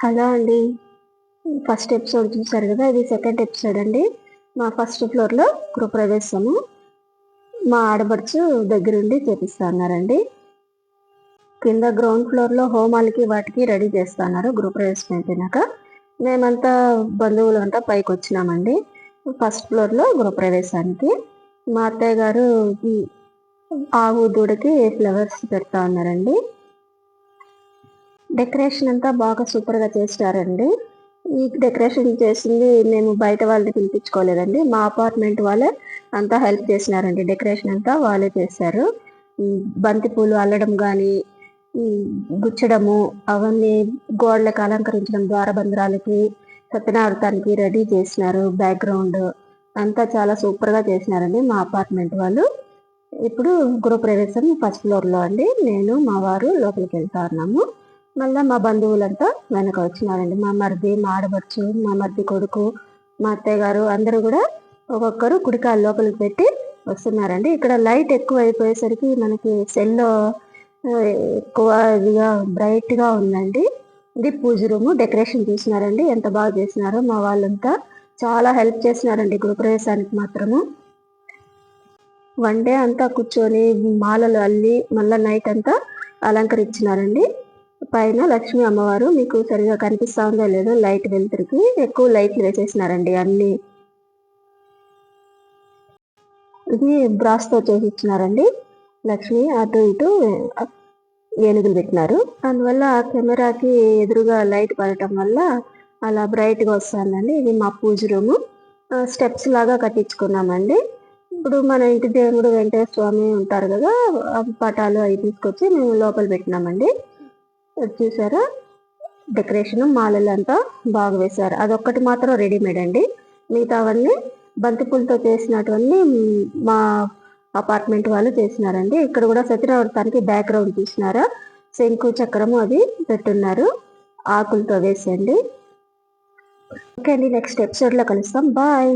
Hello అండి. First episode చూసారు కదా, ఇది సెకండ్ ఎపిసోడ్ అండి. మా ఫస్ట్ ఫ్లోర్లో గృహప్రవేశము మా ఆడపడుచు దగ్గరుండి చేపిస్తున్నారండి. కింద గ్రౌండ్ ఫ్లోర్లో హోమాలకి వాటికి రెడీ చేస్తున్నారు. గృహప్రవేశం అయిపోయినాక మేమంతా బంధువులంతా పైకి వచ్చినామండి. ఫస్ట్ ఫ్లోర్లో గృహప్రవేశానికి మా అత్తయ్య గారు ఆవు దూడకి ఫ్లవర్స్ పెడతా ఉన్నారండి. డెకరేషన్ అంతా బాగా సూపర్గా చేస్తారండి. ఈ డెకరేషన్ చేసింది మేము బయట వాళ్ళని పిలిపించుకోలేదండి. మా అపార్ట్మెంట్ వాళ్ళే అంతా హెల్ప్ చేసినారండి. డెకరేషన్ అంతా వాళ్ళే చేశారు. బంతి పూలు అల్లడం కానీ, గుచ్చడము, అవన్నీ గోడలకు అలంకరించడం, ద్వారబంధరాలకి, సత్యనారాయణకి రెడీ చేసినారు. బ్యాక్గ్రౌండ్ అంతా చాలా సూపర్గా చేసినారండి మా అపార్ట్మెంట్ వాళ్ళు. ఇప్పుడు గృహప్రవేశం ఫస్ట్ ఫ్లోర్లో అండి. నేను మా వారు లోపలికి వెళ్తా ఉన్నాము. మళ్ళీ మా బంధువులంతా వెనక వచ్చినారండి. మా మరిది, మా ఆడపడుచు, మా మరిది కొడుకు, మా అత్తయ్య గారు అందరూ కూడా ఒక్కొక్కరు కుడికాలు లోపలికి పెట్టి వస్తున్నారండి. ఇక్కడ లైట్ ఎక్కువ అయిపోయేసరికి మనకి సెల్లో ఎక్కువ ఇదిగా బ్రైట్గా ఉందండి. ఇది పూజ రూము. డెకరేషన్ చూసినారండి ఎంత బాగా చేసినారో. మా వాళ్ళంతా చాలా హెల్ప్ చేసినారండి గృహప్రవేశానికి మాత్రము. వన్ డే అంతా కూర్చొని మాలలు అల్లి మళ్ళీ నైట్ అంతా అలంకరించినారండి. పైన లక్ష్మీ అమ్మవారు మీకు సరిగా కనిపిస్తా ఉందో లేదో, లైట్ వెలుతురికి ఎక్కువ లైట్లు వేసేసినారండి అన్ని. ఇది బ్రాస్తో చేసి ఇచ్చినారండి. లక్ష్మి అటు ఇటు ఏనుగులు పెట్టినారు. అందువల్ల కెమెరాకి ఎదురుగా లైట్ పడటం వల్ల అలా బ్రైట్గా వస్తుందండి. ఇది మా పూజ రూము. స్టెప్స్ లాగా కట్టించుకున్నామండి. ఇప్పుడు మన ఇంటి దేవుడు వెంకటేశ్వర స్వామి ఉంటారు కదా, పటాలు అవి తీసుకొచ్చి మేము లోపల పెట్టినామండి. చూసారా, డెకరేషన్ మాలలు అంతా బాగా వేశారు. అదొక్కటి మాత్రం రెడీమేడ్ అండి. మిగతావన్నీ బంతిపూలతో చేసినటువన్నీ మా అపార్ట్మెంట్ వాళ్ళు చేసినారండి. ఇక్కడ కూడా సత్యనారాయణకి బ్యాక్గ్రౌండ్ చూసినారా, శంకు చక్రము అది పెట్టున్నారు ఆకులతో వేసండి. ఓకే అండి, నెక్స్ట్ ఎపిసోడ్లో కలుస్తాం. బాయ్.